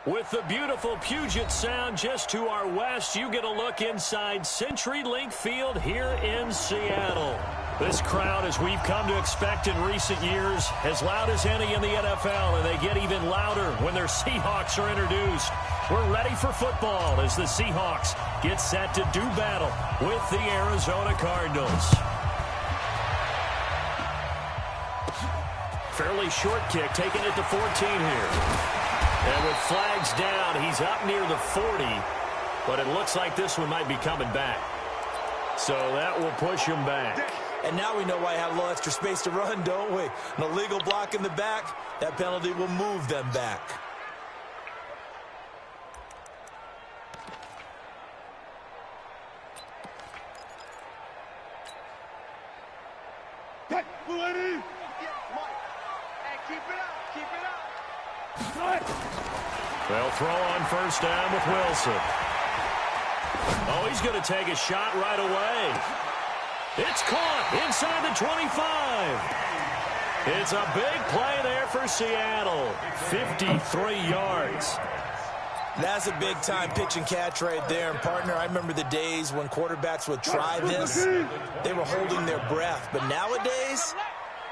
With the beautiful Puget Sound just to our west, you get a look inside CenturyLink Field here in Seattle. This crowd, as we've come to expect in recent years, as loud as any in the NFL, and they get even louder when their Seahawks are introduced. We're ready for football as the Seahawks get set to do battle with the Arizona Cardinals. Fairly short kick, taking it to 14 here. And with flags down, he's up near the 40, but it looks like this one might be coming back. So that will push him back. And now we know why I have a little extra space to run, don't we? An illegal block in the back, that penalty will move them back. They'll throw on first down with Wilson. Oh, he's going to take a shot right away. It's caught inside the 25. It's a big play there for Seattle. 53 yards. That's a big-time pitch and catch right there. And, partner, I remember the days when quarterbacks would try this. They were holding their breath. But nowadays,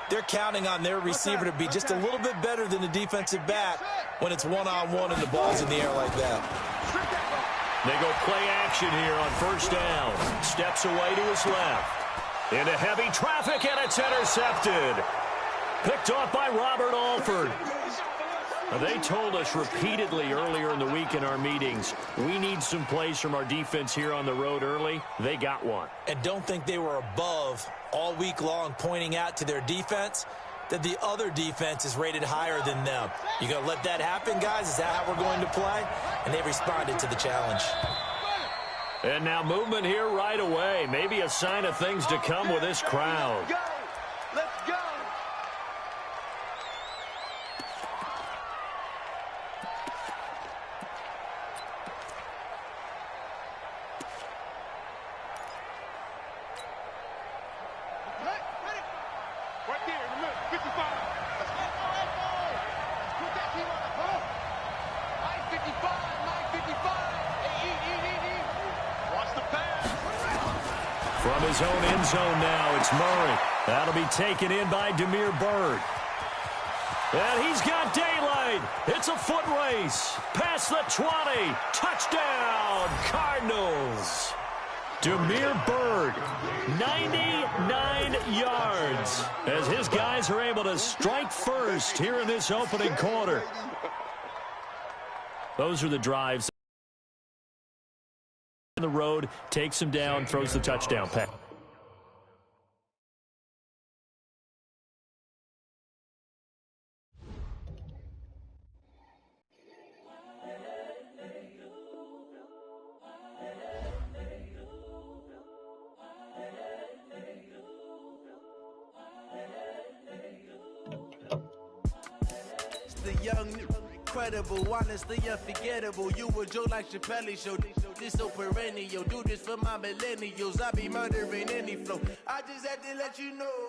they're counting on their receiver to be just a little bit better than the defensive back when it's one-on-one and the ball's in the air like that. They go play action here on first down. Steps away to his left. Into heavy traffic, and it's intercepted. Picked off by Robert Alford. They told us repeatedly earlier in the week in our meetings, we need some plays from our defense here on the road early. They got one. And don't think they were above all week long pointing out to their defense that the other defense is rated higher than them. You going to let that happen, guys? Is that how we're going to play? And they responded to the challenge. And now movement here right away. Maybe a sign of things to come with this crowd. Let's go. Right there in the middle, 55. Let's go. Put that team on the ball. 955. Eat. Watch the pass. From his own end zone now, it's Murray. That'll be taken in by Demir Bird. And he's got daylight. It's a foot race. Past the 20. Touchdown, Cardinals. Demir Bird, 99 yards, as his guys are able to strike first here in this opening quarter. Those are the drives. On the road, takes him down, throws the touchdown pass. The young, incredible, honestly unforgettable. You a joke like Chappelle show. This so perennial. Do this for my millennials. I be murdering any flow. I just had to let you know.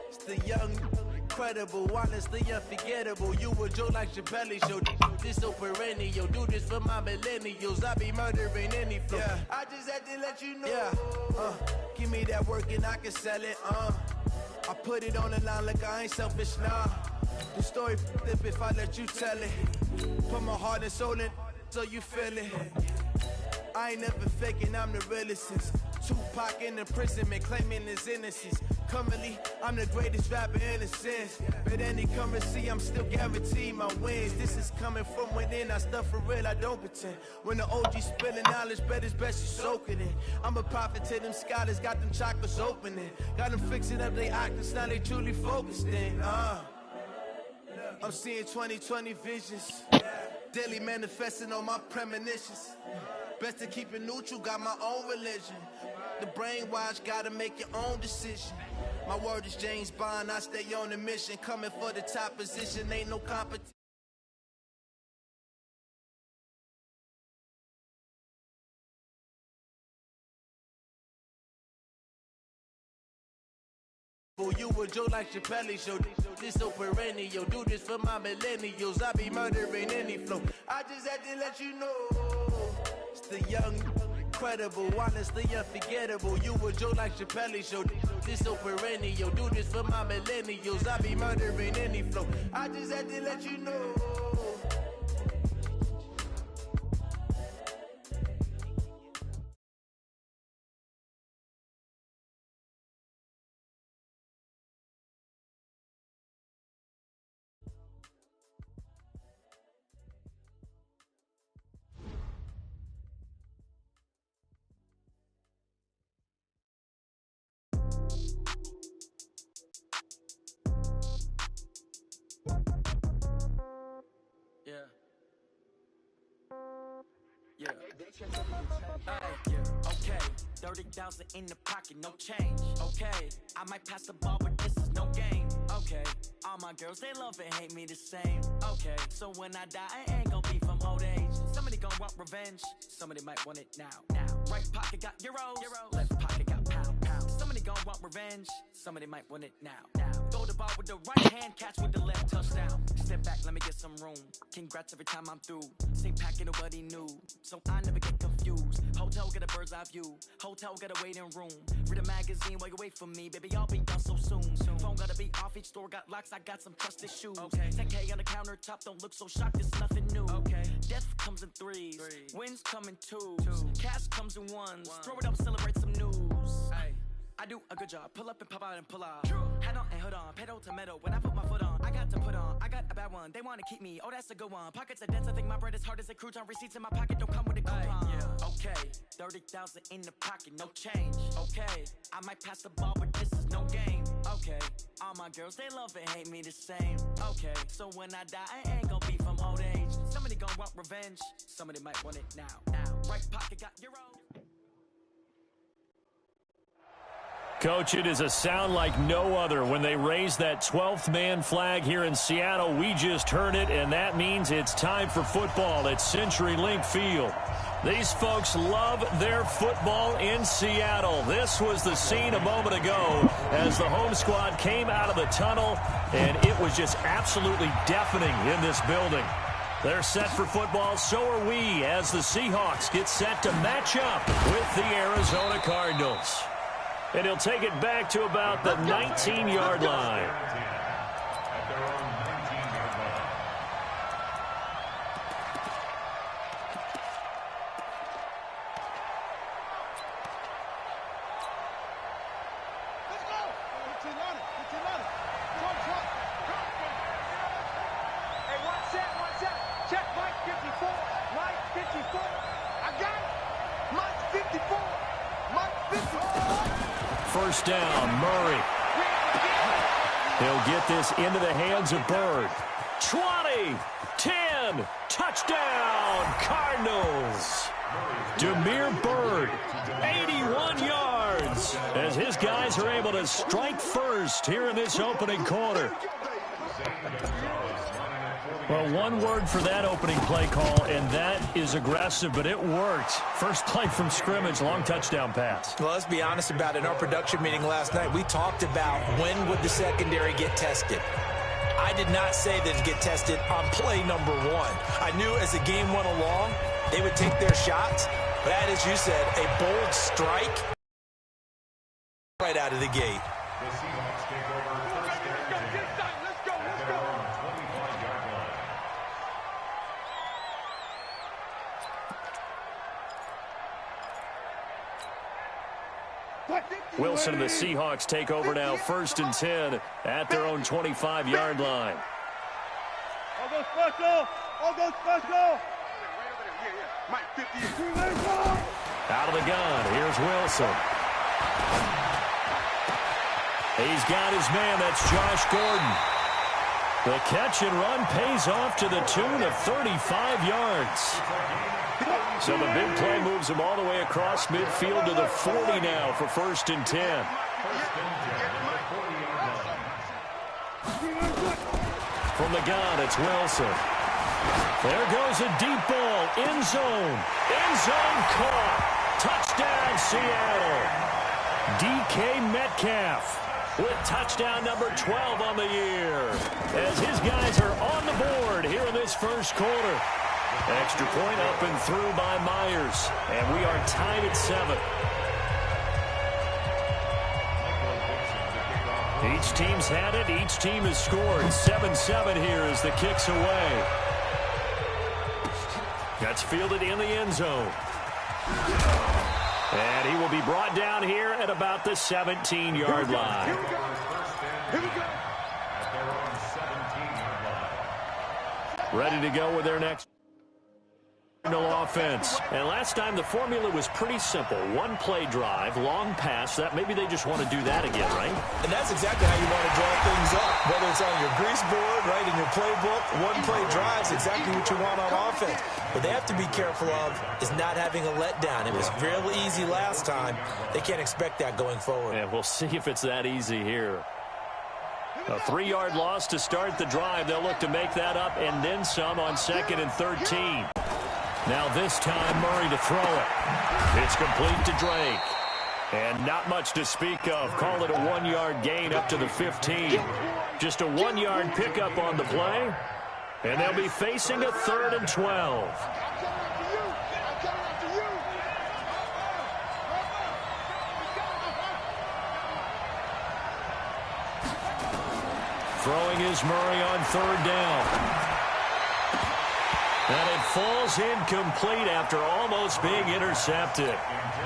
It's the young, incredible, honestly unforgettable. You a joke like Chappelle show. This so perennial. Do this for my millennials. I be murdering any flow. Yeah. I just had to let you know. Yeah. Give me that work and I can sell it. I put it on the line like I ain't selfish, nah. The story flip if I let you tell it. Put my heart and soul in so you feel it. I ain't never faking, I'm the realest since Tupac in imprisonment, claiming his innocence. Currently, I'm the greatest rapper in a sense. But any currency, I'm still guaranteed my wins. This is coming from within, I stuff for real, I don't pretend. When the OG spilling knowledge, bet it's best you soak it in. I'm a prophet to them scholars, got them chakras opening. Got them fixing up they octaves, now they truly focused in. I'm seeing 2020 visions. Daily manifesting on my premonitions. Best to keep it neutral, got my own religion. The brainwash, gotta make your own decision. My word is James Bond, I stay on the mission. Coming for the top position, ain't no competition. unforgettable. You a joke like Chappelle Show. This so perennial. Do this for my millennials. I be murdering any flow. I just had to let you know. It's the young, incredible, honestly unforgettable. You a joke like Chappelle Show. This so perennial. Do this for my millennials. I be murdering any flow. I just had to let you know. Yeah. Okay. 30,000 in the pocket, no change. Okay. I might pass the ball, but this is no game. Okay. All my girls, they love and hate me the same. Okay. So when I die, I ain't gonna be from old age. Somebody gonna want revenge. Somebody might want it now. Right pocket got euros. Left pocket got pound. Somebody gonna want revenge. Somebody might want it now. Throw the ball with the right hand, catch with the left, touchdown. Step back, let me get some room. Congrats every time I'm through. Same packet, nobody new, so I never get confused. Hotel get a bird's eye view. Hotel get a waiting room. Read a magazine while you wait for me, baby. I'll be done so soon. Phone gotta be off. Each store got locks. I got some trusted shoes. 10K on the countertop. Don't look so shocked. It's nothing new. Death comes in threes. Wins come in twos. Cash comes in ones. Throw it up, celebrate some news. I do a good job. Pull up and pop out and pull out. Head on and hood on. Pedal to metal. When I put my foot on, I got to put on. I got a bad one. They want to keep me. Oh, that's a good one. Pockets are dense. I think my bread is hard as a crouton. Receipts in my pocket don't come with a coupon. Okay. 30,000 in the pocket. No change. Okay. I might pass the ball, but this is no game. Okay. All my girls, they love and hate me the same. Okay. So when I die, I ain't gonna be from old age. Somebody gonna want revenge. Somebody might want it now. Right pocket got euro. Coach, it is a sound like no other when they raise that 12th man flag here in Seattle. We just heard it, and that means it's time for football at CenturyLink Field. These folks love their football in Seattle. This was the scene a moment ago as the home squad came out of the tunnel, and it was just absolutely deafening in this building. They're set for football, so are we, as the Seahawks get set to match up with the Arizona Cardinals. And he'll take it back to about the 19-yard line. First down, Murray. He'll get this into the hands of Bird. 20, 10, touchdown, Cardinals. Demir Bird, 81 yards, as his guys are able to strike first here in this opening quarter. Well, one word for that opening play call, and that is aggressive, but it worked. First play from scrimmage, long touchdown pass. Well, let's be honest about it. In our production meeting last night, we talked about when would the secondary get tested. I did not say that it'd get tested on play number one. I knew as the game went along, they would take their shots. But that, as you said, a bold strike right out of the gate. The Seahawks take over first down. Let's go. Wilson and the Seahawks take over now, first and 10 at their own 25-yard line. All go special. Mike, 50. Out of the gun, here's Wilson. He's got his man, that's Josh Gordon. The catch and run pays off to the tune of 35 yards. So the big play moves him all the way across midfield to the 40 now for first and 10. From the gun, it's Wilson. There goes a deep ball, end zone. End zone caught. Touchdown, Seattle. DK Metcalf. with touchdown number 12 on the year, as his guys are on the board here in this first quarter. Extra point up and through by Myers, and we are tied at 7. Each team's had it. Each team has scored. 7-7 here as the kick's away. That's fielded in the end zone. And he will be brought down here at about the 17-yard line. Here we go. Here we go. Ready to go with their next offense. And last time the formula was pretty simple. One play drive, long pass. That maybe they just want to do that again, right? And that's exactly how you want to draw things up. Whether it's on your grease board, right, in your playbook, one play drive is exactly what you want on offense. What they have to be careful of is not having a letdown. It was real easy last time. They can't expect that going forward. And we'll see if it's that easy here. A 3-yard loss to start the drive. They'll look to make that up and then some on 2nd and 13. Now this time Murray to throw it. It's complete to Drake. And not much to speak of. Call it a 1-yard gain up to the 15. Just a 1-yard pickup on the play. And they'll be facing a 3rd and 12. Throwing is Murray on 3rd down. And it falls incomplete after almost being intercepted.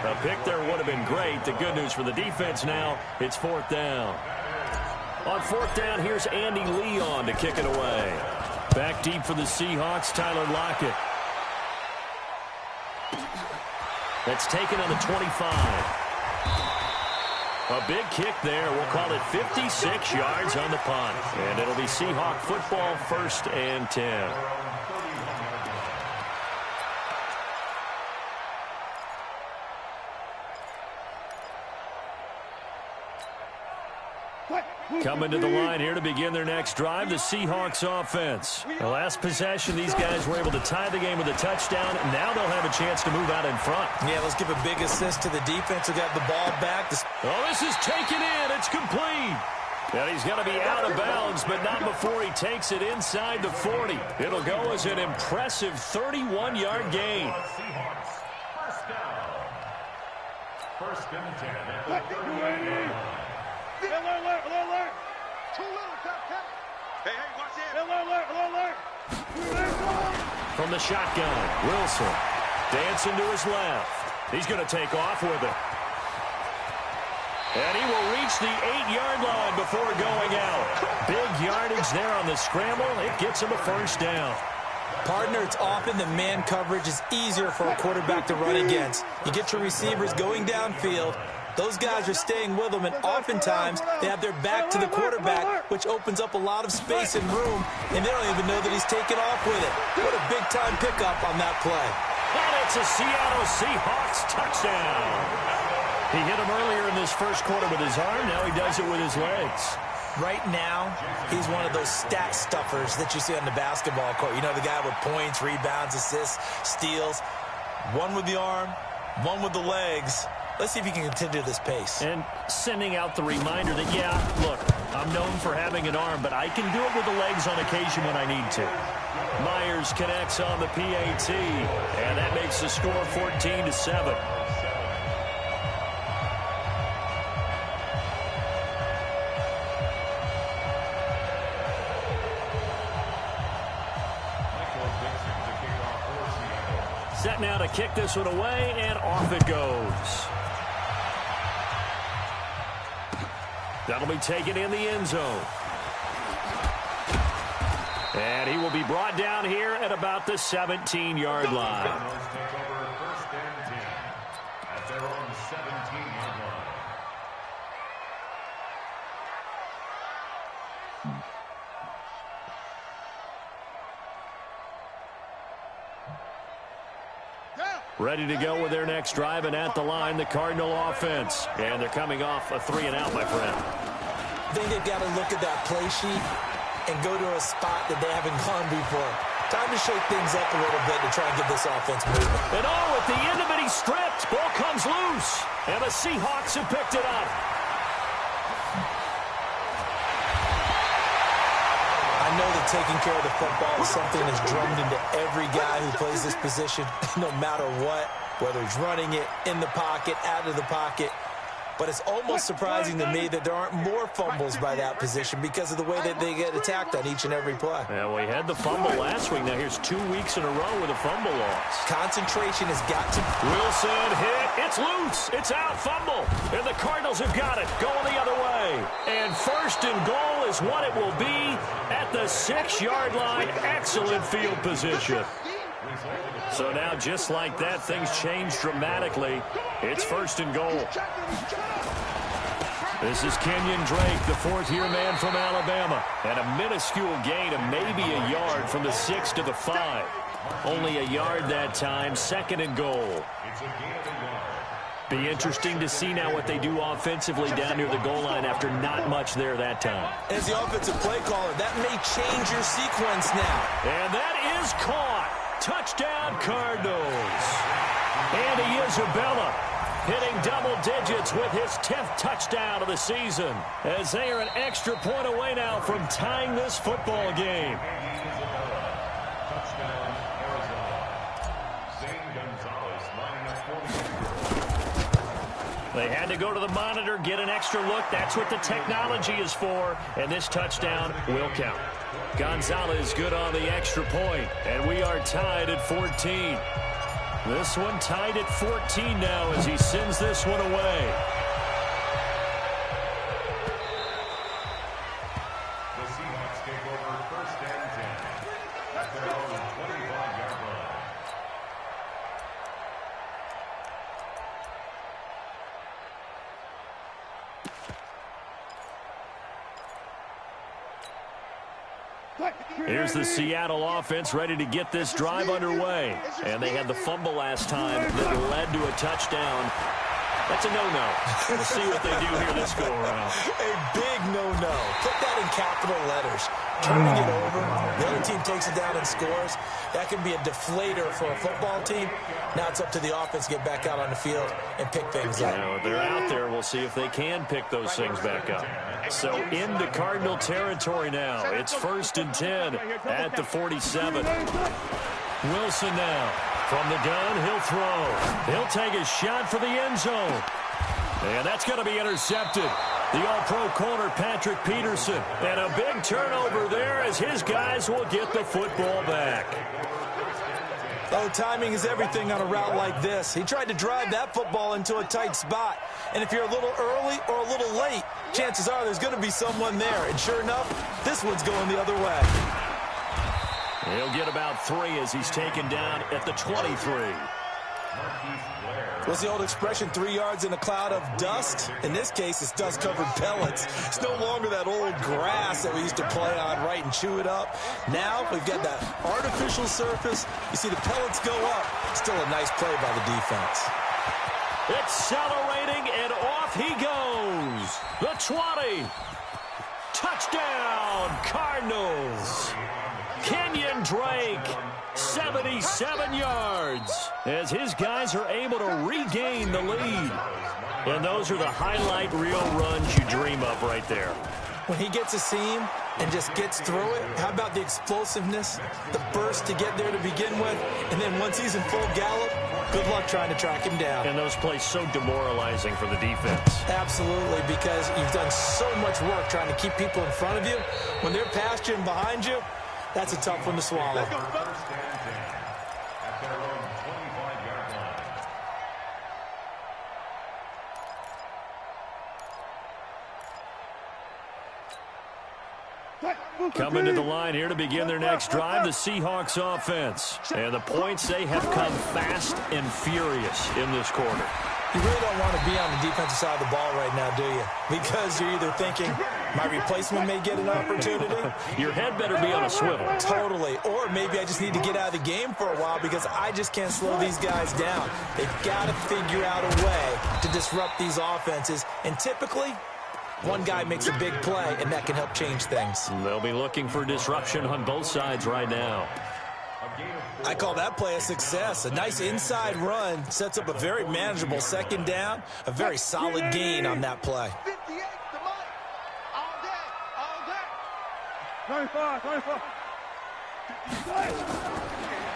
A pick there would have been great. The good news for the defense now, it's 4th down. On 4th down, here's Andy Leon to kick it away. Back deep for the Seahawks, Tyler Lockett. That's taken on the 25. A big kick there. We'll call it 56 yards on the punt. And it'll be Seahawk football, 1st and 10. Coming to the line here to begin their next drive, the Seahawks offense. The last possession, these guys were able to tie the game with a touchdown. Now they'll have a chance to move out in front. Yeah, let's give a big assist to the defense who got the ball back. Oh, this is taken in. It's complete. And he's going to be out of bounds, but not before he takes it inside the 40. It'll go as an impressive 31-yard gain. Seahawks, 1st down. 1st and 10. Alert. Too little, Cap. Hey, watch it. Alert. From the shotgun, Wilson dancing to his left. He's going to take off with it. And he will reach the 8-yard line before going out. Big yardage there on the scramble. It gets him a 1st down. Partner, it's often the man coverage is easier for a quarterback to run against. You get your receivers going downfield. Those guys are staying with them, and oftentimes they have their back to the quarterback, which opens up a lot of space and room, and they don't even know that he's taken off with it. What a big-time pickup on that play. And it's a Seattle Seahawks touchdown. He hit him earlier in this first quarter with his arm. Now he does it with his legs. Right now, he's one of those stat stuffers that you see on the basketball court. You know, the guy with points, rebounds, assists, steals. One with the arm, one with the legs. Let's see if he can continue this pace. And sending out the reminder that, yeah, look, I'm known for having an arm, but I can do it with the legs on occasion when I need to. Myers connects on the PAT, and that makes the score 14-7. Set now to kick this one away, and off it goes. That'll be taken in the end zone. And he will be brought down here at about the 17-yard line. Cardinals take over 1st and 10 at their own 17-yard line. Ready to go with their next drive, and at the line, the Cardinal offense. And they're coming off a 3-and-out, my friend. I think they've got to look at that play sheet and go to a spot that they haven't gone before. Time to shake things up a little bit to try and get this offense moving. And at the end of it, he's stripped. Ball comes loose. And the Seahawks have picked it up. I know that taking care of the football is something that's drummed into every guy who plays this position, no matter what, whether he's running it, in the pocket, out of the pocket. But it's almost surprising to me that there aren't more fumbles by that position because of the way that they get attacked on each and every play. Yeah, we had the fumble last week. Now here's 2 weeks in a row with a fumble loss. Concentration has got to... Wilson hit. It's loose. It's out. Fumble. And the Cardinals have got it. Going the other way. And first and goal is what it will be at the 6-yard line. Excellent field position. So now, just like that, things change dramatically. It's first and goal. This is Kenyon Drake, the fourth-year man from Alabama. And a minuscule gain of maybe a yard from the 6 to the 5. Only a yard that time, second and goal. Be interesting to see now what they do offensively down near the goal line after not much there that time. As the offensive play caller, that may change your sequence now. And that is caught. Touchdown, Cardinals. Andy Isabella hitting double digits with his 10th touchdown of the season, as they are an extra point away now from tying this football game. They had to go to the monitor, get an extra look. That's what the technology is for, and this touchdown will count. Gonzalez good on the extra point, and we are tied at 14. This one tied at 14 now as he sends this one away. The Seahawks take over first and 10 at their own 25-yard line. Here's the Seattle offense ready to get this drive underway. And they had the fumble last time that led to a touchdown. That's a no-no. We'll see what they do here this go-around. A big no-no. Put that in capital letters. Turning it over, the other team takes it down and scores. That can be a deflator for a football team. Now it's up to the offense to get back out on the field and pick things up. Now, if they're out there, we'll see if they can pick those things back up. So into Cardinal territory now. It's first and 10 at the 47. Wilson now. From the gun, he'll throw. He'll take a shot for the end zone. And that's going to be intercepted. The all-pro corner, Patrick Peterson. And a big turnover there as his guys will get the football back. Oh, timing is everything on a route like this. He tried to drive that football into a tight spot. And if you're a little early or a little late, chances are there's going to be someone there. And sure enough, this one's going the other way. He'll get about 3 as he's taken down at the 23. What's the old expression, 3 yards in a cloud of dust? In this case, it's dust-covered pellets. It's no longer that old grass that we used to play on, right, and chew it up. Now we've got that artificial surface. You see the pellets go up. Still a nice play by the defense. Accelerating, and off he goes. The 20. Touchdown, Cardinals. Kenyon Drake, 77 yards, as his guys are able to regain the lead. And those are the highlight reel runs you dream of right there. When he gets a seam and just gets through it, how about the explosiveness, the burst to get there to begin with, and then once he's in full gallop, good luck trying to track him down. And those plays so demoralizing for the defense. Absolutely, because you've done so much work trying to keep people in front of you. When they're past you and behind you, that's a tough one to swallow. First and 10 at their own 25-yard line. Coming to the line here to begin their next drive, the Seahawks offense. And the points, they have come fast and furious in this quarter. You really don't want to be on the defensive side of the ball right now, do you? Because you're either thinking, my replacement may get an opportunity. Your head better be on a swivel. Totally. Or maybe I just need to get out of the game for a while because I just can't slow these guys down. They've got to figure out a way to disrupt these offenses. And typically, one guy makes a big play, and that can help change things. They'll be looking for disruption on both sides right now. I call that play a success. A nice inside run sets up a very manageable second down, a very solid gain on that play. 58 to Mike. All day, all day.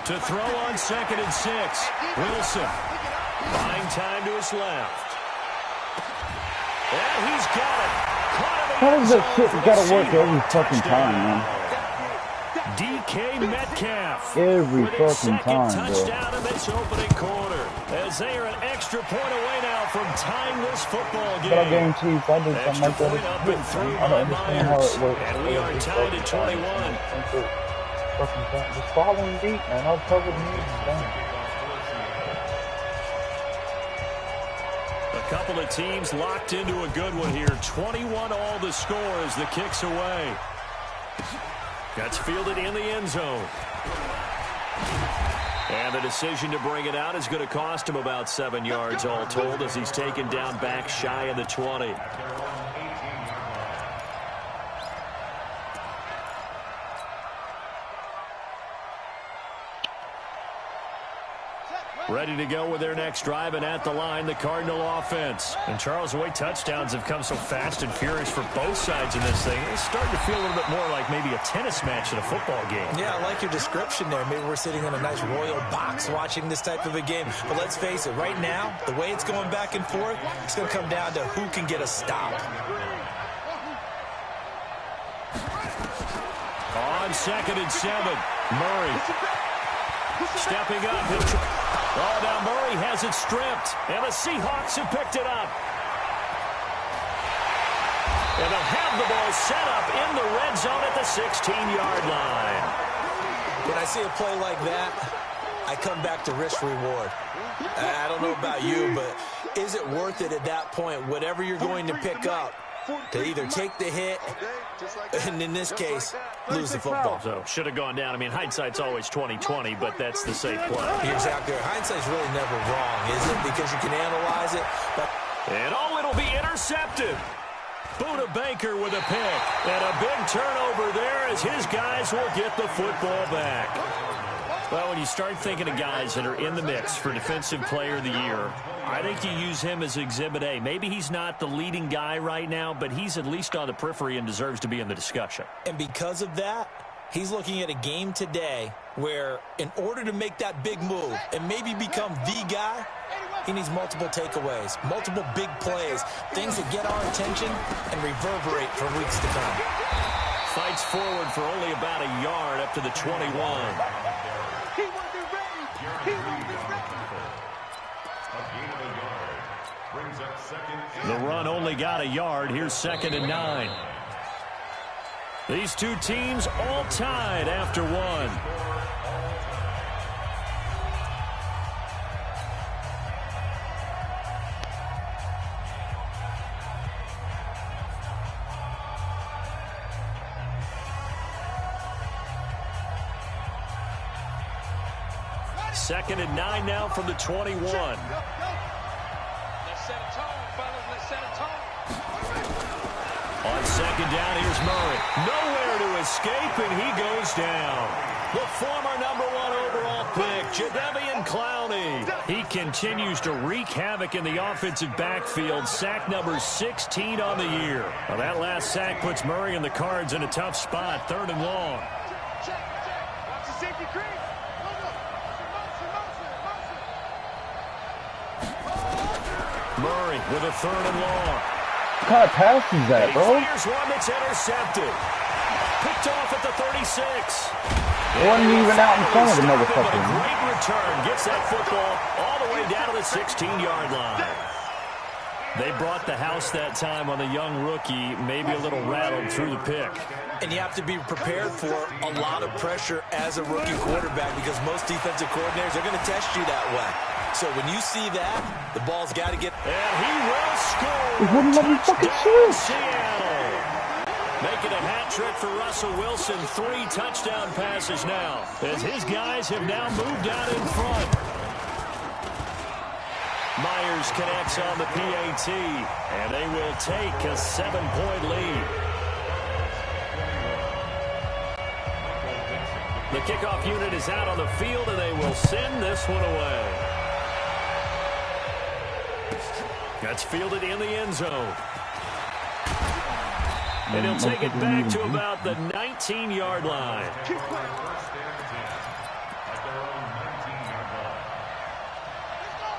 To throw on 2nd and 6. Wilson buying time to his left. And he's got it. How does that shit gotta work every fucking time, man? DK Metcalf Every with his fucking second time, touchdown of this opening quarter. As they are an extra point away now from tying this football game. But I guarantee if I did something like that, Up and through I don't understand how it works. And we are tied at 21. Just following deep, man. I'll cover the knees. A couple of teams locked into a good one here. 21 all the score as the kick's away. That's fielded in the end zone. And the decision to bring it out is going to cost him about 7 yards all told as he's taken down back shy of the 20. Ready to go with their next drive, and at the line, the Cardinal offense. And Charles, the way touchdowns have come so fast and furious for both sides in this thing, it's starting to feel a little bit more like maybe a tennis match in a football game. Yeah, I like your description there. Maybe we're sitting in a nice royal box watching this type of a game. But let's face it, right now, the way it's going back and forth, it's going to come down to who can get a stop. On 2nd and 7, Murray stepping up. Oh, now Murray has it stripped, and the Seahawks have picked it up. And they'll have the ball set up in the red zone at the 16-yard line. When I see a play like that, I come back to risk-reward. I don't know about you, but is it worth it at that point, whatever you're going to pick up, to either take the hit, and in this case, lose the football? So, should have gone down. I mean, hindsight's always 20/20, but that's the safe play. You're exactly right. Hindsight's really never wrong, is it? Because you can analyze it. But and it'll be intercepted. Buda Baker with a pick. And a big turnover there as his guys will get the football back. Well, when you start thinking of guys that are in the mix for Defensive Player of the Year, I think you use him as Exhibit A. Maybe he's not the leading guy right now, but he's at least on the periphery and deserves to be in the discussion. And because of that, he's looking at a game today where in order to make that big move and maybe become the guy, he needs multiple takeaways, multiple big plays, things that get our attention and reverberate for weeks to come. Fights forward for only about a yard up to the 21. He wasn't ready. He wasn't ready. The run only got a yard. Here's 2nd and 9. These two teams all tied after one. Second and 9 now from the 21. Let's set a tone, fellas. Let's set a tone. On 2nd down, here's Murray. Nowhere to escape, and he goes down. The former #1 overall pick, Jadeveon Clowney. He continues to wreak havoc in the offensive backfield. Sack number 16 on the year. Well, that last sack puts Murray and the Cards in a tough spot, 3rd and long. Check. Watch the safety creep. Murray with a 3rd and long. What kind of pass is that, bro? He clears one that's intercepted. Picked off at the 36. It wasn't even out in front of the motherfucker. A great return. Gets that football all the way down to the 16-yard line. They brought the house that time on the young rookie, maybe a little rattled through the pick. And you have to be prepared for a lot of pressure as a rookie quarterback because most defensive coordinators are going to test you that way. So when you see that, the ball's got to get... And he will score. It wouldn't let me fucking shoot. Seattle. Making a hat trick for Russell Wilson. 3 touchdown passes now as his guys have now moved out in front. Myers connects on the PAT, and they will take a 7-point lead. The kickoff unit is out on the field, and they will send this one away. That's fielded in the end zone. And he'll take it back to about the 19-yard line. First and 10 at their own 19-yard line.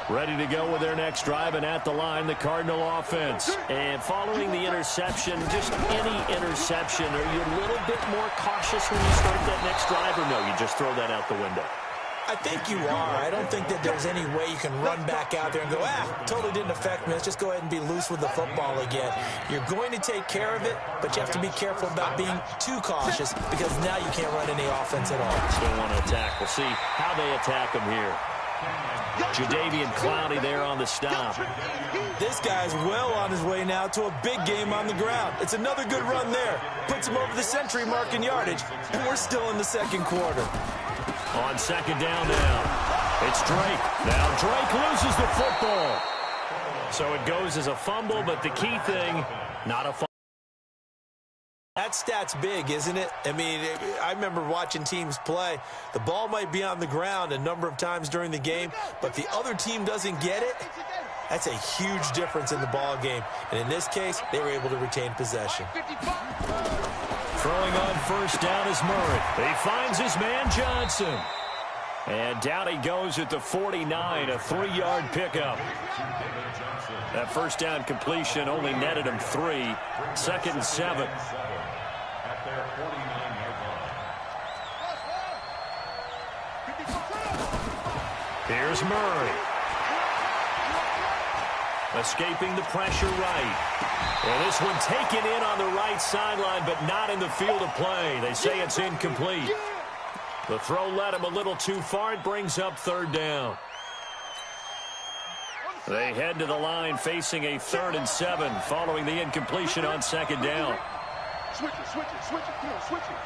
Ready to go with their next drive, and at the line, the Cardinal offense. And following the interception, just any interception, are you a little bit more cautious when you start that next drive, or no, you just throw that out the window? I think you are. I don't think that there's any way you can run back out there and go, totally didn't affect me. Let's just go ahead and be loose with the football again. You're going to take care of it, but you have to be careful about being too cautious because now you can't run any offense at all. Still want to attack. We'll see how they attack him here. Jadeveon Clowney there on the stop. This guy's well on his way now to a big game on the ground. It's another good run there. Puts him over the century mark in yardage, and we're still in the second quarter. On second down now, it's Drake. Now Drake loses the football. So it goes as a fumble, but the key thing, not a fumble. That stat's big, isn't it? I mean, I remember watching teams play. The ball might be on the ground a number of times during the game, but the other team doesn't get it. That's a huge difference in the ball game. And in this case, they were able to retain possession. Throwing on first down is Murray. He finds his man Johnson. And down he goes at the 49, a 3-yard pickup. That first down completion only netted him 3. Second and 7. At their 49-yard line. Here's Murray. Escaping the pressure right. And this one taken in on the right sideline, but not in the field of play. They say it's incomplete. The throw led him a little too far. It brings up third down. They head to the line facing a 3rd and 7 following the incompletion on second down. Switch it, switch it, switch it. Come on, switch it.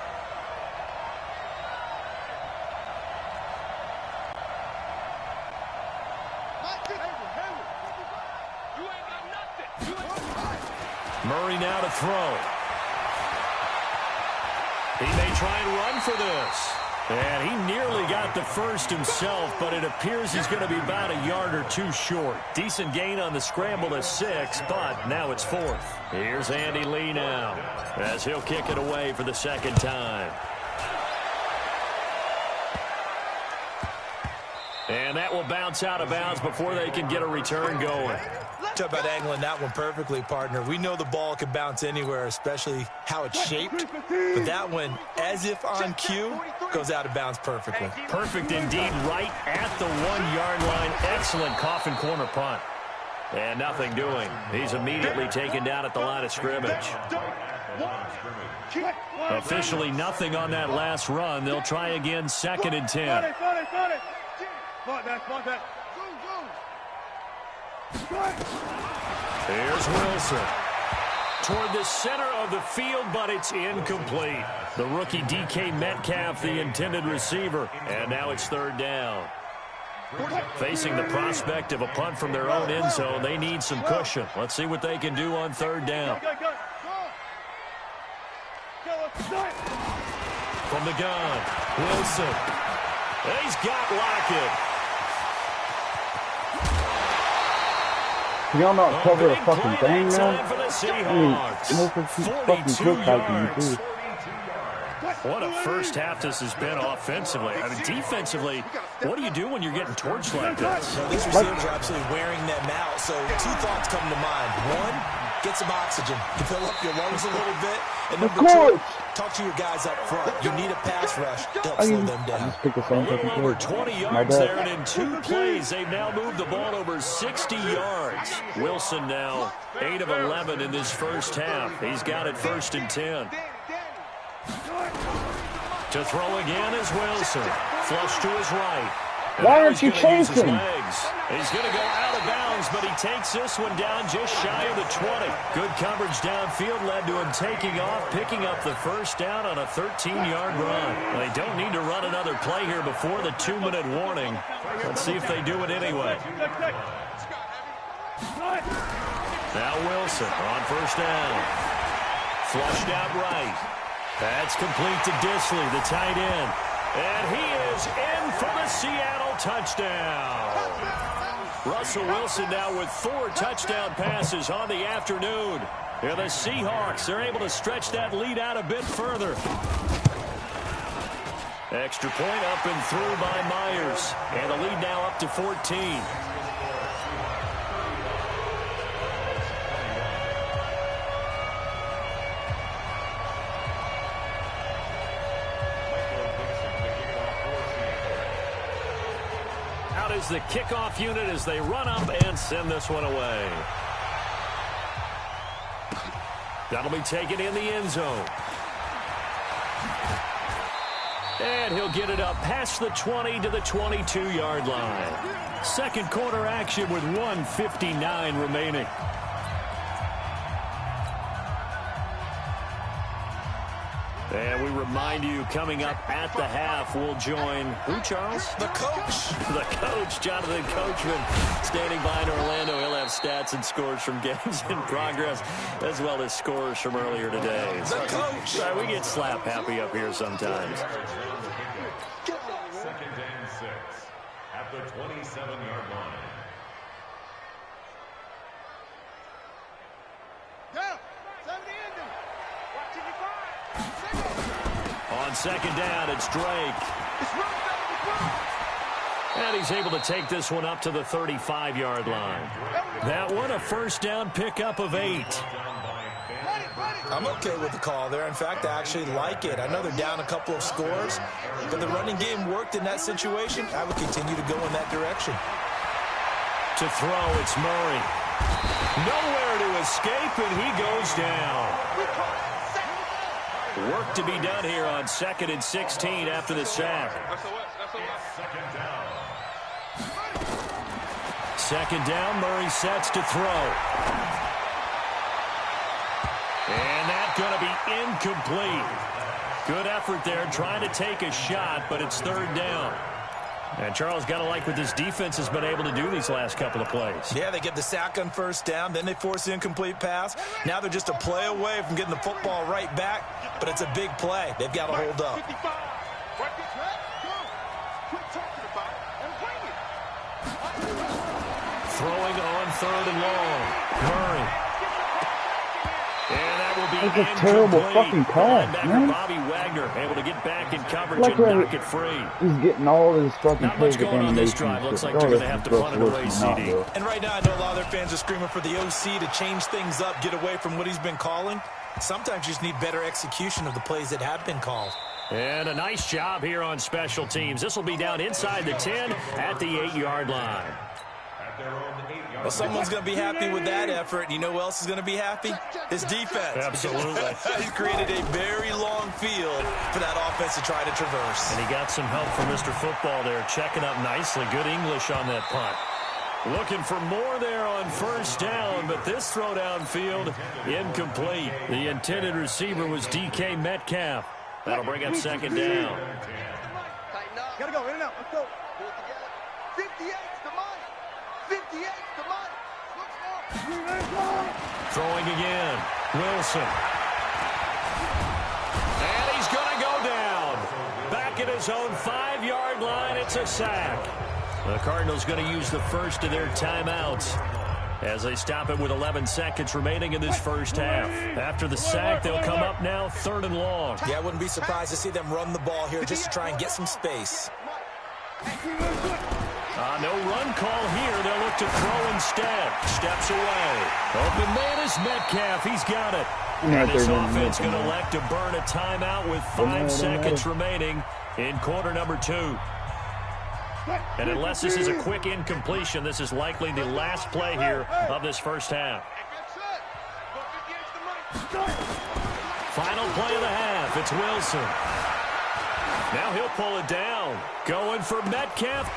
Murray now to throw. He may try and run for this. And he nearly got the first himself, but it appears he's going to be about a yard or two short. Decent gain on the scramble to 6, but now it's 4th. Here's Andy Lee now, as he'll kick it away for the second time. And that will bounce out of bounds before they can get a return going. Talk about angling that one perfectly, partner. We know the ball can bounce anywhere, especially how it's shaped. But that one, as if on cue, goes out of bounds perfectly. Perfect indeed, right at the 1-yard line. Excellent coffin corner punt. And nothing doing. He's immediately taken down at the line of scrimmage. Officially nothing on that last run. They'll try again, 2nd and 10. Here's Wilson. Toward the center of the field, but it's incomplete. The rookie DK Metcalf, the intended receiver. And now it's 3rd down. Facing the prospect of a punt from their own end zone, they need some cushion. Let's see what they can do on 3rd down. From the gun, Wilson. He's got Lockett. Can y'all not cover a fucking thing, man? I mean, no fucking good how can you do. What a first half this has been offensively. I mean, defensively, what do you do when you're getting torched like this? Well, these receivers are absolutely wearing them out. So 2 thoughts come to mind. 1, get some oxygen to fill up your lungs a little bit. And number 2, talk to your guys up front. You need a pass rush to help slow them down. A little over 20 yards there, and in 2 plays, they've now moved the ball over 60 yards. Wilson now 8 of 11 in this first half. He's got it 1st and 10. To throw again is Wilson. Flush to his right. Why aren't you chasing? He's going to go out of bounds, but he takes this one down just shy of the 20. Good coverage downfield led to him taking off, picking up the first down on a 13-yard run. They don't need to run another play here before the 2-minute warning. Let's see if they do it anyway. Now Wilson on first down. Flushed out right. That's complete to Disley, the tight end. And he is in for the Seattle touchdown. Russell Wilson now with 4 touchdown passes on the afternoon. Yeah, the Seahawks are able to stretch that lead out a bit further. Extra point up and through by Myers. And the lead now up to 14. Out is the kickoff unit as they run up and send this one away. That'll be taken in the end zone. And he'll get it up past the 20 to the 22-yard line. Second quarter action with 1:59 remaining. And we remind you, coming up at the half, we'll join who, Charles? The coach. The coach, Jonathan Coachman, standing by in Orlando. He'll have stats and scores from games in progress, as well as scores from earlier today. The coach. We get slap happy up here sometimes. Second and 6 at the 27-yard line. On second down, it's Drake. And he's able to take this one up to the 35-yard line. That one, a first down pickup of 8. I'm okay with the call there. In fact, I actually like it. I know they're down a couple of scores, but the running game worked in that situation. I would continue to go in that direction. To throw, it's Murray. Nowhere to escape, and he goes down. Work to be done here on 2nd and 16 after the sack. Second down. Second down, Murray sets to throw. And that's going to be incomplete. Good effort there, trying to take a shot, but it's third down. And Charles, got to like what this defense has been able to do these last couple of plays. Yeah, they get the sack on first down, then they force the incomplete pass. Now they're just a play away from getting the football right back, but it's a big play. They've got to hold up. Throwing on third and long. Murray. And that will be That's a terrible fucking pass, man. Bobby Wagner able to get back in coverage Like and knock it free. He's getting all his fucking Not much take going on this animations. drive. Looks like they're going to have to punt it away, CD. And right now, I know a lot of their fans are screaming for the OC to change things up, get away from what he's been calling. Sometimes you just need better execution of the plays that have been called. And a nice job here on special teams. This will be down inside the 10 at the 8-yard line. Well, someone's going to be happy with that effort. And you know who else is going to be happy? His defense. Absolutely. He created a very long field for that offense to try to traverse. And he got some help from Mr. Football there, checking up nicely. Good English on that punt. Looking for more there on first down, but this throw downfield, incomplete. The intended receiver was DK Metcalf. That'll bring up second down. Gotta go, in and out, let's go. 58's the money. 58's the money. Throwing again, Wilson. And he's going to go down. Back at his own 5-yard line, it's a sack. The Cardinals going to use the first of their timeouts as they stop it with 11 seconds remaining in this first half. After the sack, they'll come up now third and long. Yeah, I wouldn't be surprised to see them run the ball here just to try and get some space. No run call here. They'll look to throw instead. Steps away. Open man is Metcalf. He's got it. And this offense going to elect to burn a timeout with 5 seconds remaining in quarter number 2. And unless this is a quick incompletion, this is likely the last play here of this first half. Final play of the half. It's Wilson. Now he'll pull it down. Going for Metcalf.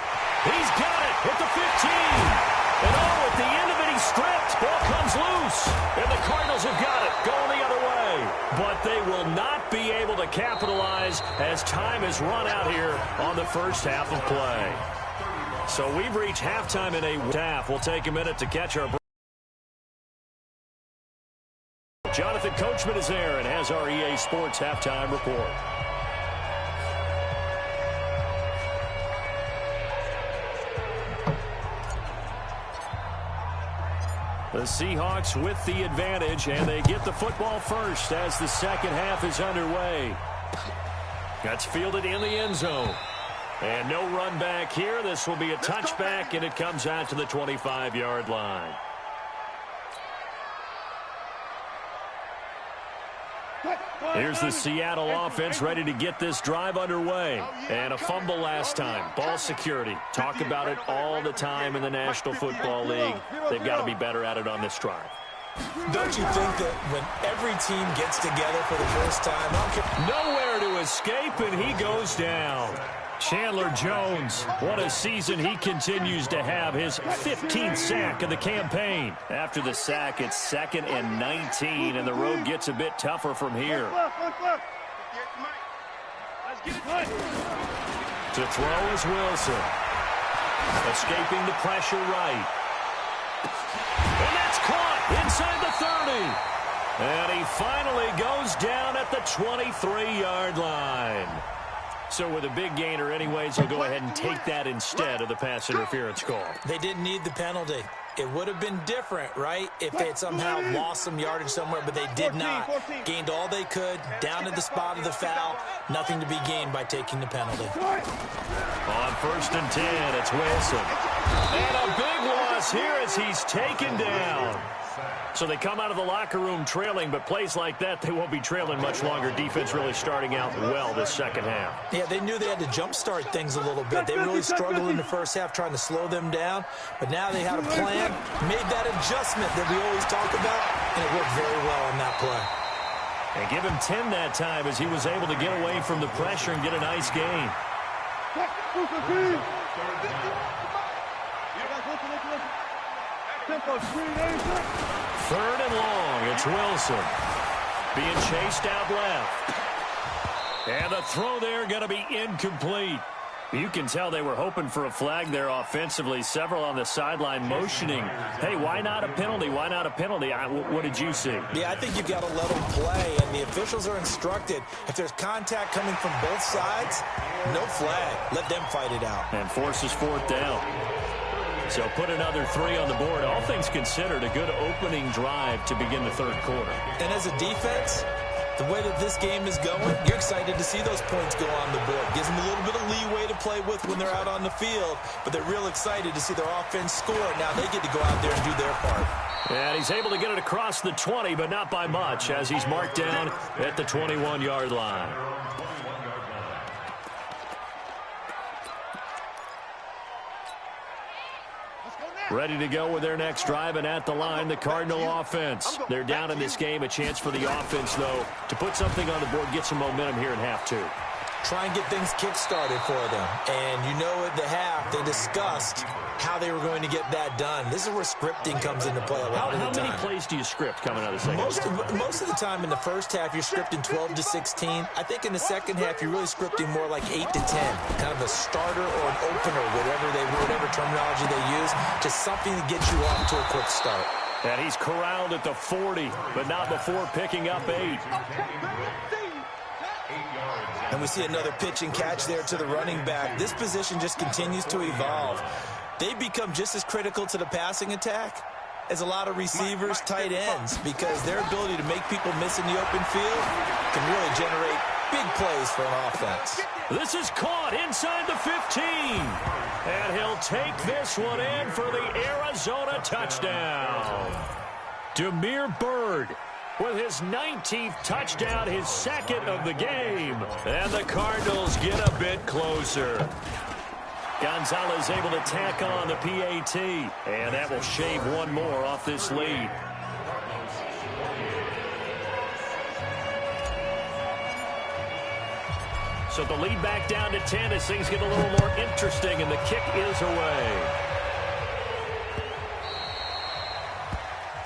He's got it at the 15. And at the end of it, he's stripped. Ball comes loose. And the Cardinals have got it going the other way. But they will not be able to capitalize as time has run out here on the first half of play. So we've reached halftime in a half. We'll take a minute to catch our break. Jonathan Coachman is there and has our EA Sports halftime report. The Seahawks with the advantage, and they get the football first as the second half is underway. That's fielded in the end zone. And no run back here. This will be a touchback, and it comes out to the 25-yard line. Here's the Seattle offense ready to get this drive underway. And a fumble last time. Ball security. Talk about it all the time in the National Football League. They've got to be better at it on this drive. Don't you think that when every team gets together for the first time, nowhere to escape, and he goes down. Chandler Jones, what a season he continues to have, his 15th sack of the campaign. After the sack, it's 2nd and 19, and the road gets a bit tougher from here. To throw is Wilson. Escaping the pressure right. And that's caught inside the 30. And he finally goes down at the 23-yard line. So with a big gainer anyways, he'll go ahead and take that instead of the pass interference call. They didn't need the penalty. It would have been different, right, if they had somehow lost some yardage somewhere, but they did not. Gained all they could, down to the spot of the foul. Nothing to be gained by taking the penalty. On 1st and 10, it's Wilson. And a big loss here as he's taken down. So they come out of the locker room trailing, but plays like that, they won't be trailing much longer. Defense really starting out well this second half. Yeah, they knew they had to jumpstart things a little bit. They really struggled in the first half trying to slow them down, but now they had a plan, made that adjustment that we always talk about, and it worked very well on that play. And give him 10 that time as he was able to get away from the pressure and get a nice gain. Third and long, it's Wilson. Being chased out left. And the throw there going to be incomplete. You can tell they were hoping for a flag there offensively. Several on the sideline motioning. Hey, why not a penalty? Why not a penalty? What did you see? Yeah, I think you've got to let them play, and the officials are instructed. If there's contact coming from both sides, no flag. Let them fight it out. And forces 4th down. So put another 3 on the board. All things considered, a good opening drive to begin the third quarter. And as a defense, the way that this game is going, you're excited to see those points go on the board. Gives them a little bit of leeway to play with when they're out on the field, but they're real excited to see their offense score. Now they get to go out there and do their part. And he's able to get it across the 20, but not by much, as he's marked down at the 21-yard line. Ready to go with their next drive, and at the line, the Cardinal offense. They're down in this game. A chance for the offense, though, to put something on the board, get some momentum here in half 2. Try and get things kick-started for them. And you know at the half, they discussed how they were going to get that done. This is where scripting comes into play a lot of the time. How many plays do you script coming out of the second? Most of the time in the first half, you're scripting 12 to 16. I think in the second half, you're really scripting more like 8 to 10. Kind of a starter or an opener, whatever terminology they use. Just something to get you off to a quick start. And he's corralled at the 40, but not before picking up 8. And we see another pitch and catch there to the running back. This position just continues to evolve. They become just as critical to the passing attack as a lot of receivers, tight ends, because their ability to make people miss in the open field can really generate big plays for an offense. This is caught inside the 15. And he'll take this one in for the Arizona touchdown. Demir Byrd with his 19th touchdown, his 2nd of the game. And the Cardinals get a bit closer. Gonzalez able to tack on the PAT. And that will shave one more off this lead. So the lead back down to 10 as things get a little more interesting, and the kick is away.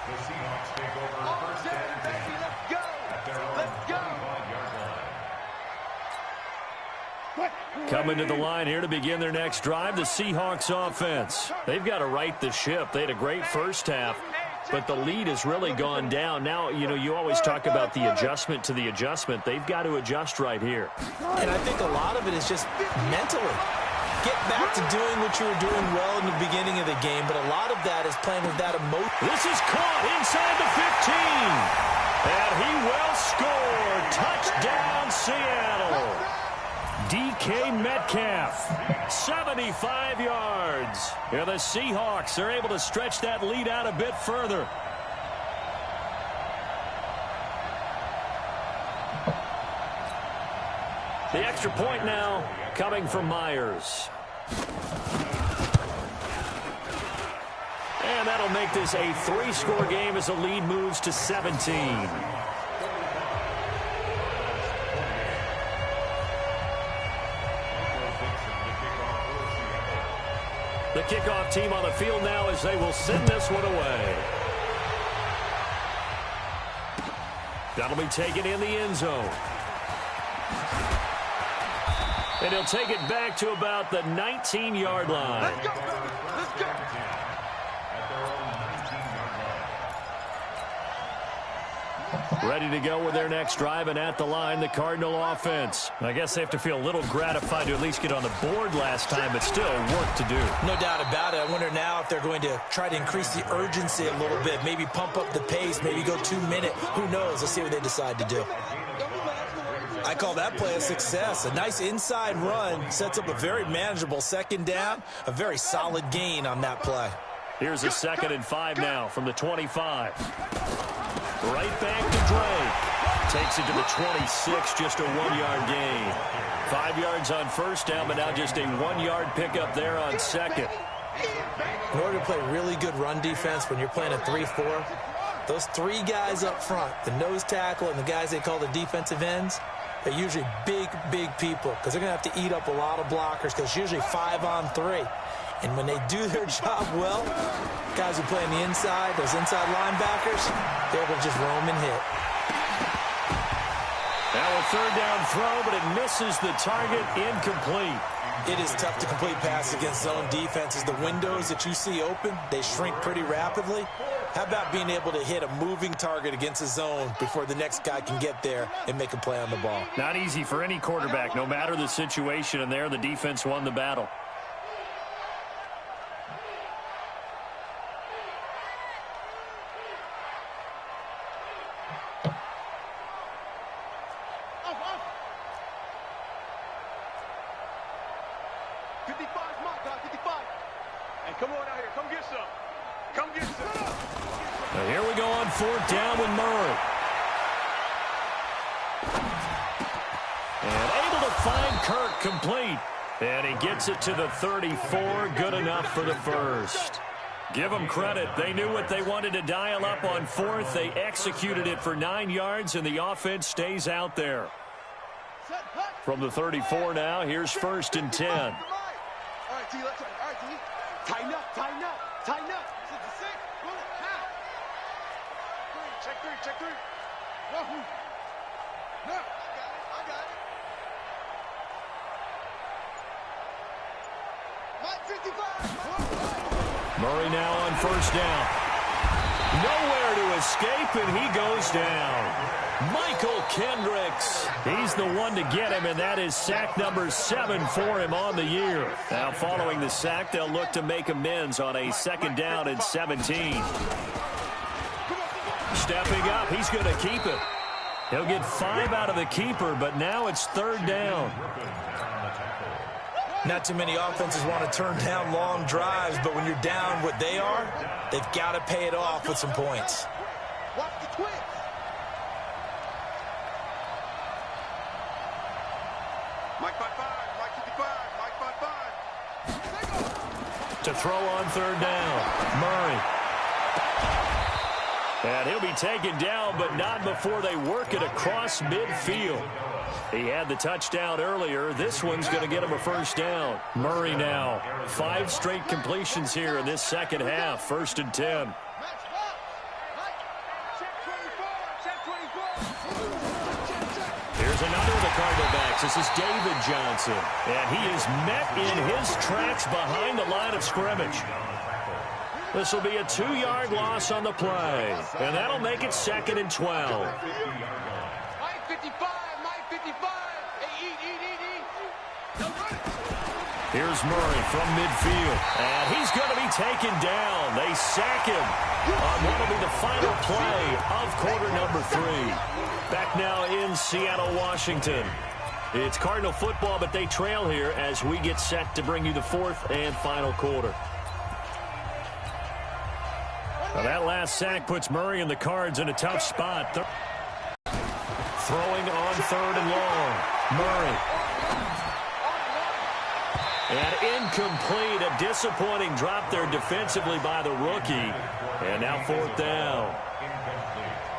The Seahawks take over 1st and 10 at their own 25-yard line. Coming to the line here to begin their next drive, the Seahawks offense. They've got to right the ship. They had a great first half, but the lead has really gone down. Now, you always talk about the adjustment to the adjustment. They've got to adjust right here. And I think a lot of it is just mentally. get back to doing what you were doing well in the beginning of the game, but a lot of that is playing with that emotion. This is caught inside the 15. And he will score. Touchdown, Seattle. DK Metcalf, 75 yards. And the Seahawks are able to stretch that lead out a bit further. The extra point now coming from Myers. And that'll make this a 3-score game as the lead moves to 17. The kickoff team on the field now as they will send this one away. That'll be taken in the end zone. And he'll take it back to about the 19-yard line. Let's go, baby. Let's go. Ready to go with their next drive, and at the line, the Cardinal offense. I guess they have to feel a little gratified to at least get on the board last time, but still work to do. No doubt about it. I wonder now if they're going to try to increase the urgency a little bit, maybe pump up the pace, maybe go 2-minute. Who knows? Let's see what they decide to do. I call that play a success. A nice inside run sets up a very manageable second down, a very solid gain on that play. Here's a 2nd and 5 now from the 25. Right back to Drake. Takes it to the 26, just a 1-yard gain. 5 yards on first down, but now just a 1-yard pickup there on second. In order to play really good run defense when you're playing a 3-4, those 3 guys up front, the nose tackle and the guys they call the defensive ends, they're usually big, big people because they're going to have to eat up a lot of blockers because it's usually 5-on-3. And when they do their job well, guys who play on the inside, those inside linebackers, they're able to just roam and hit. Now a 3rd down throw, but it misses the target, incomplete. It is tough to complete pass against zone defenses. The windows that you see open, they shrink pretty rapidly. How about being able to hit a moving target against a zone before the next guy can get there and make a play on the ball? Not easy for any quarterback, no matter the situation, and there the defense won the battle. Come on out here. Come get some. Come get some. Now here we go on 4th down with Murray. And able to find Kirk complete. And he gets it to the 34. Good enough for the first. Give them credit. They knew what they wanted to dial up on 4th. They executed it for 9 yards, and the offense stays out there. From the 34 now, here's 1st and 10. All right, T, let's go. All right, T. Tighten up, tighten up, tighten up. This is the 6. Go now. Check 3, check 3. Wahoo. No. I got it. Mike 55. Murray now on 1st down. Nowhere to escape, and he goes down. Michael Kendricks. He's the one to get him, and that is sack number 7 for him on the year. Now, following the sack, they'll look to make amends on a 2nd down and 17. Stepping up, he's going to keep it. He'll get 5 out of the keeper, but now it's 3rd down. Not too many offenses want to turn down long drives, but when you're down what they are, they've got to pay it off with some points. Watch the twins. Mike 55, Mike 55, Mike 55. To throw on 3rd down, Murray. And he'll be taken down, but not before they work it across midfield. He had the touchdown earlier. This one's going to get him a 1st down. Murray now. 5 straight completions here in this 2nd half. 1st and 10. Here's another of the Cardinal backs. This is David Johnson. And he is met in his tracks behind the line of scrimmage. This will be a 2-yard loss on the play. And that'll make it 2nd and 12. Mike 55, Mike 55. Hey, eat. Here's Murray from midfield. And he's going to be taken down. They sack him on what will be the final play of quarter number 3. Back now in Seattle, Washington. It's Cardinal football, but they trail here as we get set to bring you the 4th and final quarter. Now that last sack puts Murray and the Cards in a tough spot. Throwing on 3rd and long. Murray. And incomplete. A disappointing drop there defensively by the rookie. And now 4th down.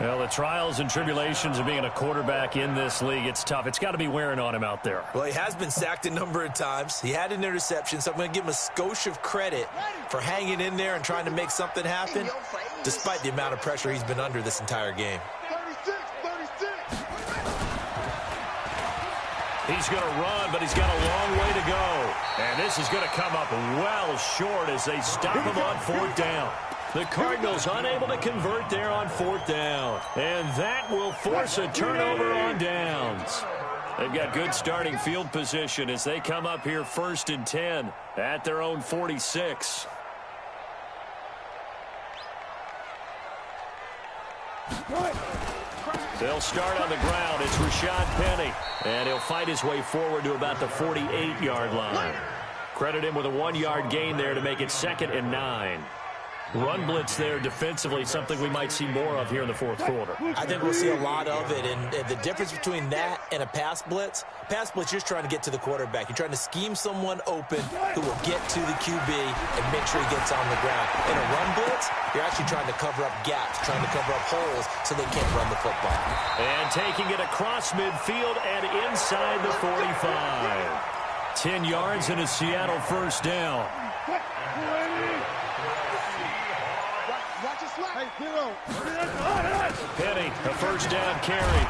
Well, the trials and tribulations of being a quarterback in this league, it's tough. It's got to be wearing on him out there. Well, he has been sacked a number of times. He had an interception, so I'm going to give him a skosh of credit for hanging in there and trying to make something happen, despite the amount of pressure he's been under this entire game. 36. He's going to run, but he's got a long way to go. And this is going to come up well short as they stop him on 4th down. The Cardinals unable to convert there on 4th down. And that will force a turnover on downs. They've got good starting field position as they come up here 1st and 10 at their own 46. They'll start on the ground. It's Rashad Penny. And he'll fight his way forward to about the 48-yard line. Credit him with a 1-yard gain there to make it 2nd and 9. Run blitz there defensively, something we might see more of here in the 4th quarter. I think we'll see a lot of it, and the difference between that and a pass blitz, you're just trying to get to the quarterback. You're trying to scheme someone open who will get to the QB and make sure he gets on the ground. In a run blitz, you're actually trying to cover up gaps, trying to cover up holes so they can't run the football. And taking it across midfield and inside the 45. 10 yards and a Seattle 1st down. Penny, a 1st down carry.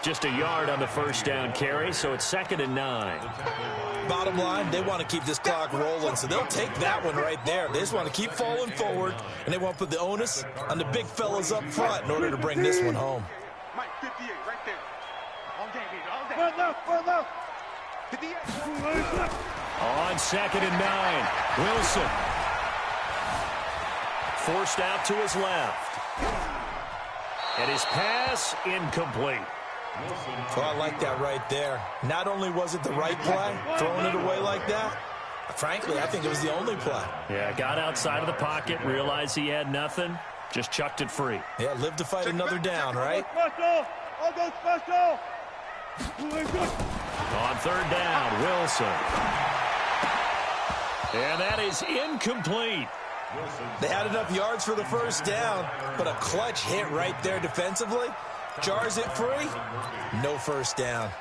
Just a yard on the 1st down carry, so it's 2nd and 9. Bottom line, they want to keep this clock rolling, so they'll take that one right there. They just want to keep falling forward, and they want to put the onus on the big fellas up front in order to bring this one home. Mike, 58, right there. All day, baby, all day. 58. On 2nd and 9, Wilson. Forced out to his left. And his pass incomplete. Well, I like that right there. Not only was it the right play, throwing it away like that, frankly, I think it was the only play. Yeah, got outside of the pocket, realized he had nothing, just chucked it free. Yeah, live to fight another down, right? On 3rd down, Wilson. And that is incomplete. They had enough yards for the 1st down, but a clutch hit right there defensively. Jars it free. No 1st down.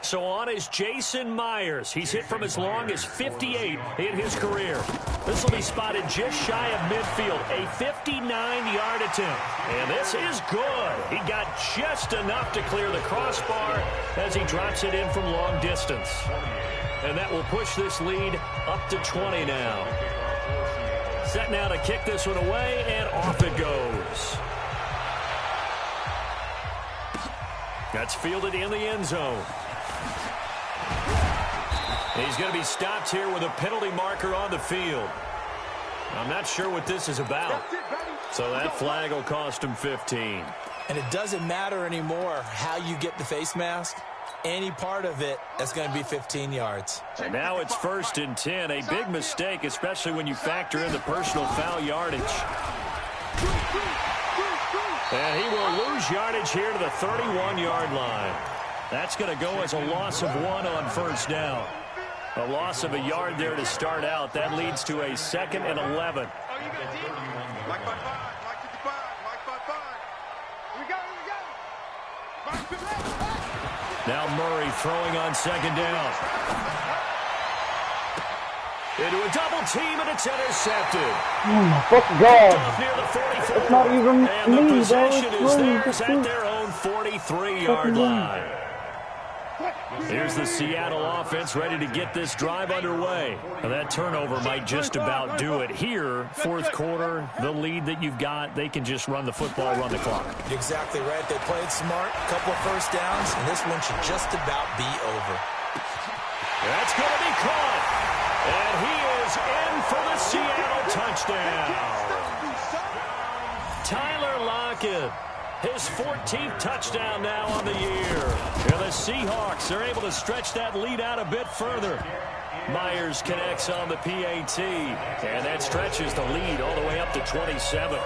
So on is Jason Myers. He's hit from as long as 58 in his career. This will be spotted just shy of midfield. A 59-yard attempt. And this is good. He got just enough to clear the crossbar as he drops it in from long distance. And that will push this lead up to 20 now. Set now to kick this one away, and off it goes. That's fielded in the end zone. He's going to be stopped here with a penalty marker on the field. I'm not sure what this is about. So that flag will cost him 15. And it doesn't matter anymore how you get the face mask. Any part of it, that's going to be 15 yards. And now it's 1st and 10. A big mistake, especially when you factor in the personal foul yardage. And he will lose yardage here to the 31-yard line. That's going to go as a loss of 1 on 1st down. A loss of a yard there to start out. That leads to a 2nd and 11. Mike 5-5, Mike 55, Mike 5-5. We got it. Now Murray throwing on 2nd down. Into a double team, and it's intercepted. Oh my fucking God. Off near the 44. It's not even and me, the possession bro. is theirs at their own 43-yard line. Here's the Seattle offense ready to get this drive underway. Now that turnover might just about do it here. Fourth quarter, the lead that you've got, they can just run the football, run the clock. You're exactly right. They played smart, a couple of first downs, and this one should just about be over. That's going to be caught. And he is in for the Seattle touchdown. Tyler Lockett. His 14th touchdown now on the year. And the Seahawks are able to stretch that lead out a bit further. Myers connects on the PAT. And that stretches the lead all the way up to 27.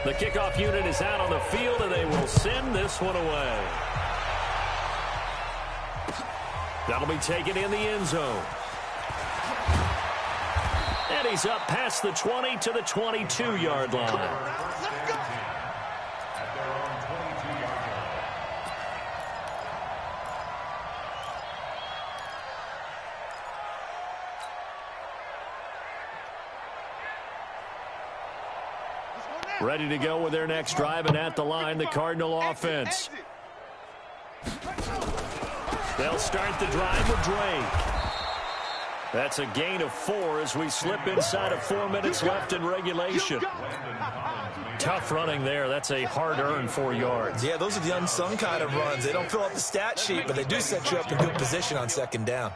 The kickoff unit is out on the field, and they will send this one away. That'll be taken in the end zone. And he's up past the 20 to the 22-yard line. Ready to go with their next drive, and at the line, the Cardinal offense. They'll start the drive with Drake. That's a gain of 4 as we slip inside of 4 minutes left in regulation. Tough running there. That's a hard-earned 4 yards. Yeah, those are the unsung kind of runs. They don't fill up the stat sheet, but they do set you up in good position on second down.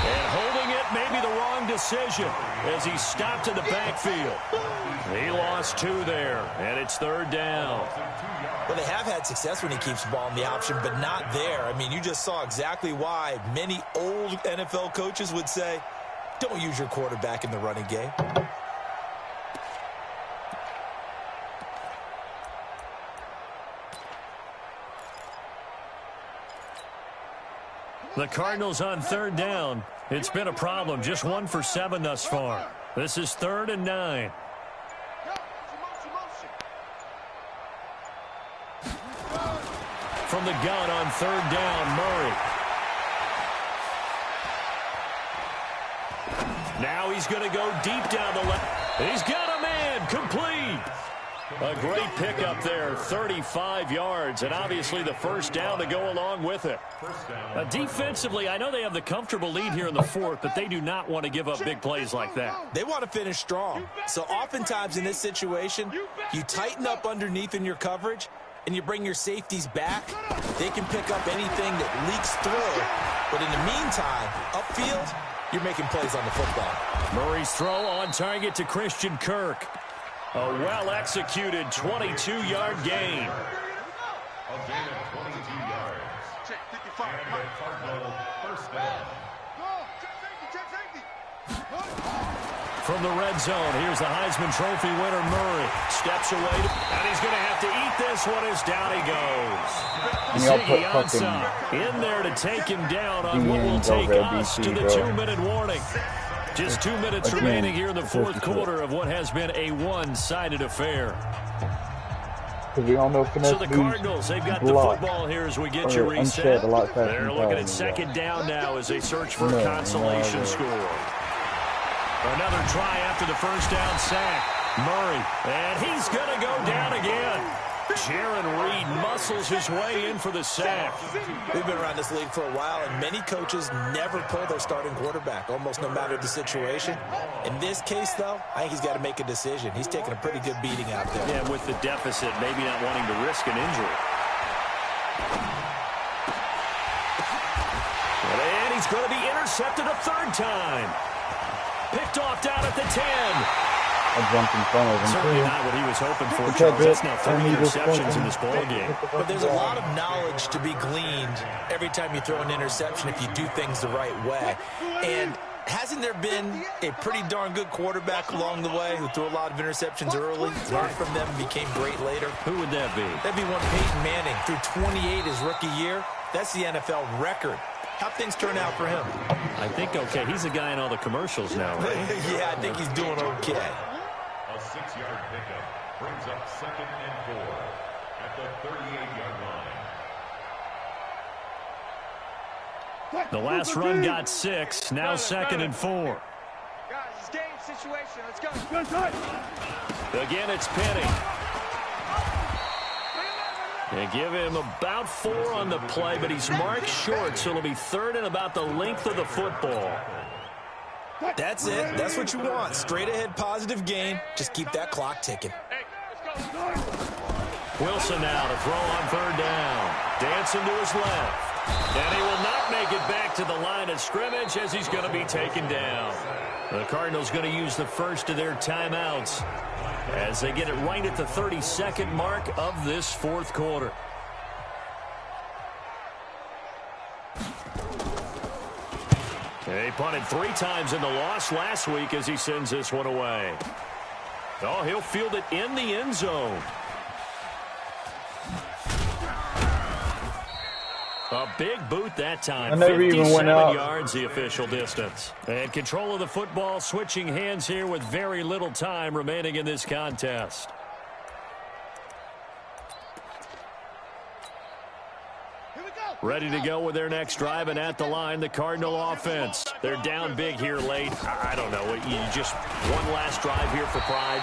And holding it may be the wrong decision as he stopped in the backfield. He lost 2 there, and it's third down. Well, they have had success when he keeps the ball in the option, but not there. I mean, you just saw exactly why many old NFL coaches would say, don't use your quarterback in the running game. The Cardinals on third down. It's been a problem. Just 1 for 7 thus far. This is 3rd and 9. From the gun on third down, Murray. Now he's going to go deep down the left. He's got a man complete. A great pickup there, 35 yards, and obviously the first down to go along with it. Defensively, I know they have the comfortable lead here in the 4th, but they do not want to give up big plays like that. They want to finish strong. So oftentimes in this situation, you tighten up underneath in your coverage, and you bring your safeties back. They can pick up anything that leaks through. But in the meantime, upfield, you're making plays on the football. Murray's throw on target to Christian Kirk. A well-executed 22-yard gain. A gain of 22 yards. Check 55. And a Cardinal first down. From the red zone, here's the Heisman Trophy winner, Murray. Steps away, and he's going to have to eat this one as down he goes. Ziggy Ansah in there to take him down on what will take us to the 2-minute warning. Just 2 minutes remaining here in the 4th quarter of what has been a one-sided affair. So the Cardinals, they've got the football here as we get you reset. They're looking at second down now as they search for a consolation score. Another try after the first down sack. Murray, and he's going to go down again. Jaron Reed muscles his way in for the sack. We've been around this league for a while, and many coaches never pull their starting quarterback, almost no matter the situation. In this case, though, I think he's got to make a decision. He's taking a pretty good beating out there. Yeah, with the deficit, maybe not wanting to risk an injury. And he's going to be intercepted a 3rd time. Picked off down at the 10. I jumped in front of him. Certainly not what he was hoping for, Charles. That's now 3 interceptions in this ballgame. But there's a lot of knowledge to be gleaned every time you throw an interception if you do things the right way. And hasn't there been a pretty darn good quarterback along the way who threw a lot of interceptions early, learned from them, and became great later? Who would that be? That'd be one Peyton Manning. Threw 28 his rookie year. That's the NFL record. How'd things turn out for him? I think okay. He's a guy in all the commercials now, right? Yeah, I think he's doing okay. A 6-yard pickup brings up 2nd and 4 at the 38-yard line. The last run got 6. Now 2nd and 4. Guys, it's game, situation. Let's go. Again, it's Penny. They give him about 4 on the play, but he's marked short, so it'll be 3rd and about the length of the football. That's it. That's what you want. Straight ahead positive gain. Just keep that clock ticking. Wilson now to throw on 3rd down. Dancing to his left. And he will not make it back to the line of scrimmage as he's going to be taken down. The Cardinals going to use the first of their timeouts as they get it right at the 32nd mark of this 4th quarter. He punted 3 times in the loss last week as he sends this one away. Oh, he'll field it in the end zone. A big boot that time. 57 yards the official distance. And control of the football switching hands here with very little time remaining in this contest. Ready to go with their next drive, and at the line, the Cardinal offense. They're down big here late. I don't know. You just one last drive here for pride.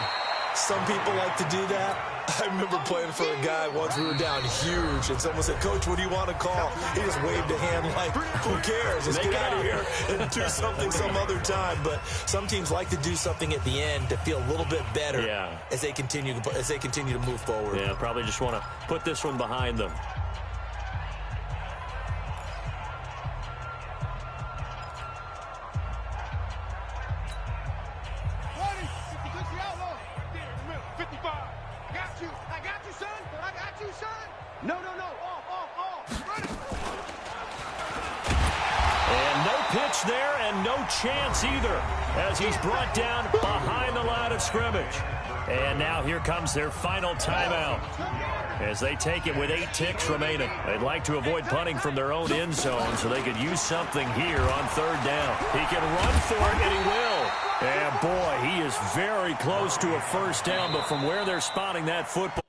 Some people like to do that. I remember playing for a guy once. We were down huge, and someone said, "Coach, what do you want to call?" He just waved a hand like, "Who cares? Let's get out of here and do something some other time." But some teams like to do something at the end to feel a little bit better as they continue to move forward. Yeah, probably just want to put this one behind them. There and no chance either as he's brought down behind the line of scrimmage. And now here comes their final timeout as they take it with 8 ticks remaining. They'd like to avoid punting from their own end zone so they could use something here on 3rd down. He can run for it, and he will. And boy, he is very close to a 1st down, but from where they're spotting that football.